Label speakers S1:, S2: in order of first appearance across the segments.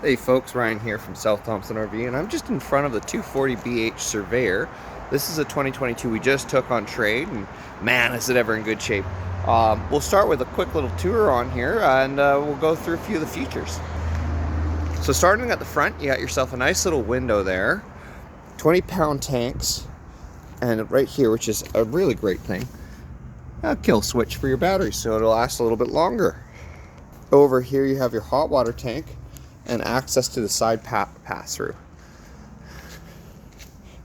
S1: Hey folks, Ryan here from South Thompson RV, and I'm just in front of the 240BH Surveyor. This is a 2022 we just took on trade, and man, is it ever in good shape. We'll start with a quick little tour on here, and we'll go through a few of the features. So starting at the front, you got yourself a nice little window there, 20-pound tanks, and right here, which is a really great thing, a kill switch for your battery, so it'll last a little bit longer. Over here you have your hot water tank and access to the side pass-through.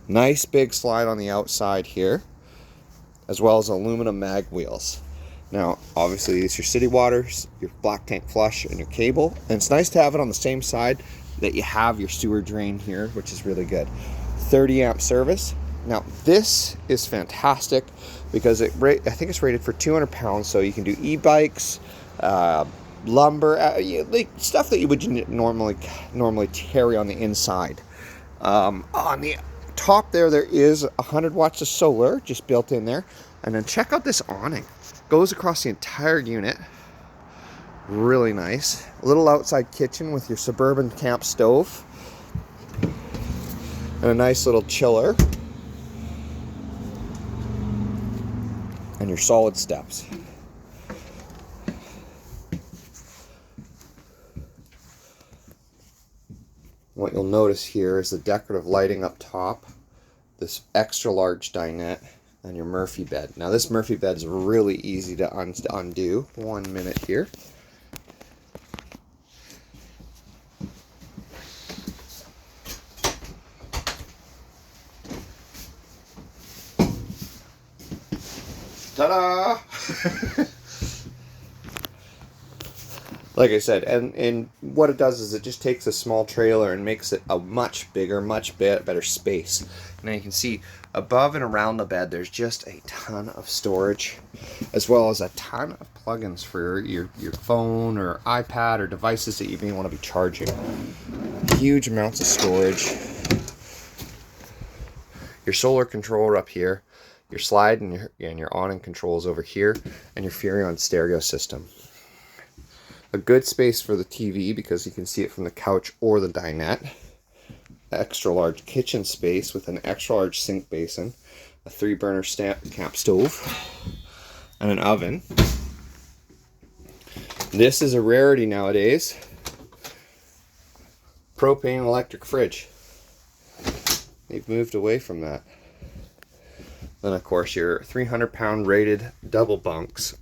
S1: Nice big slide on the outside here, as well as aluminum mag wheels. Now, obviously, these are city waters, your black tank flush, and your cable. And it's nice to have it on the same side that you have your sewer drain here, which is really good. 30 amp service. Now, this is fantastic because I think it's rated for 200 pounds, so you can do e-bikes, lumber, like stuff that you would normally carry on the inside. On the top there is 100 watts of solar just built in there, and then check out this awning. Goes across the entire unit. Really nice. A little outside kitchen with your suburban camp stove and a nice little chiller and your solid steps. What you'll notice here is the decorative lighting up top, this extra large dinette, and your Murphy bed. Now this Murphy bed is really easy to undo. 1 minute here. Ta-da! Like I said, and what it does is it just takes a small trailer and makes it a much bigger, better space. Now you can see above and around the bed there's just a ton of storage, as well as a ton of plugins for your phone or iPad or devices that you may want to be charging. Huge amounts of storage. Your solar controller up here, your slide and your awning controls over here, and your Furrion stereo system. A good space for the TV because you can see it from the couch or the dinette. Extra large kitchen space with an extra large sink basin, a 3-burner camp stove, and an oven. This is a rarity nowadays. Propane electric fridge. They've moved away from that. Then of course your 300-pound rated double bunks.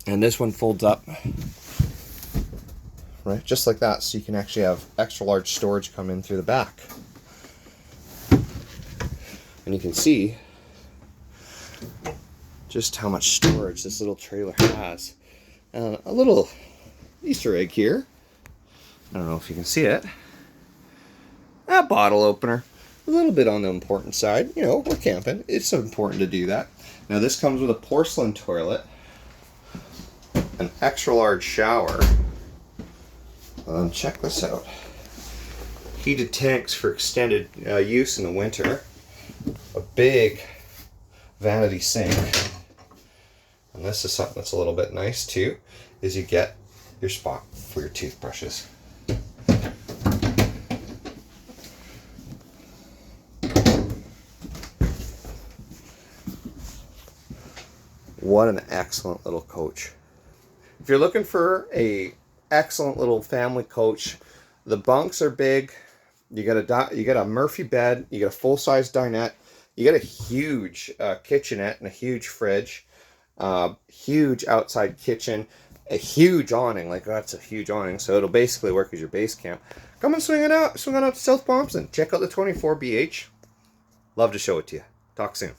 S1: And this one folds up, right, just like that, so you can actually have extra large storage come in through the back. And you can see just how much storage this little trailer has. And a little Easter egg here. I don't know if you can see it. A bottle opener. A little bit on the important side. You know, we're camping. It's important to do that. Now this comes with a porcelain toilet, an extra large shower. Check this out. Heated tanks for extended use in the winter. A big vanity sink. And this is something that's a little bit nice too, is you get your spot for your toothbrushes. What an excellent little coach. If you're looking for a excellent little family coach, the bunks are big. You got a Murphy bed. You got a full-size dinette. You got a huge kitchenette and a huge fridge. Huge outside kitchen. A huge awning. Like, that's a huge awning. So it'll basically work as your base camp. Come and swing on out to South Thompson. Check out the 24BH. Love to show it to you. Talk soon.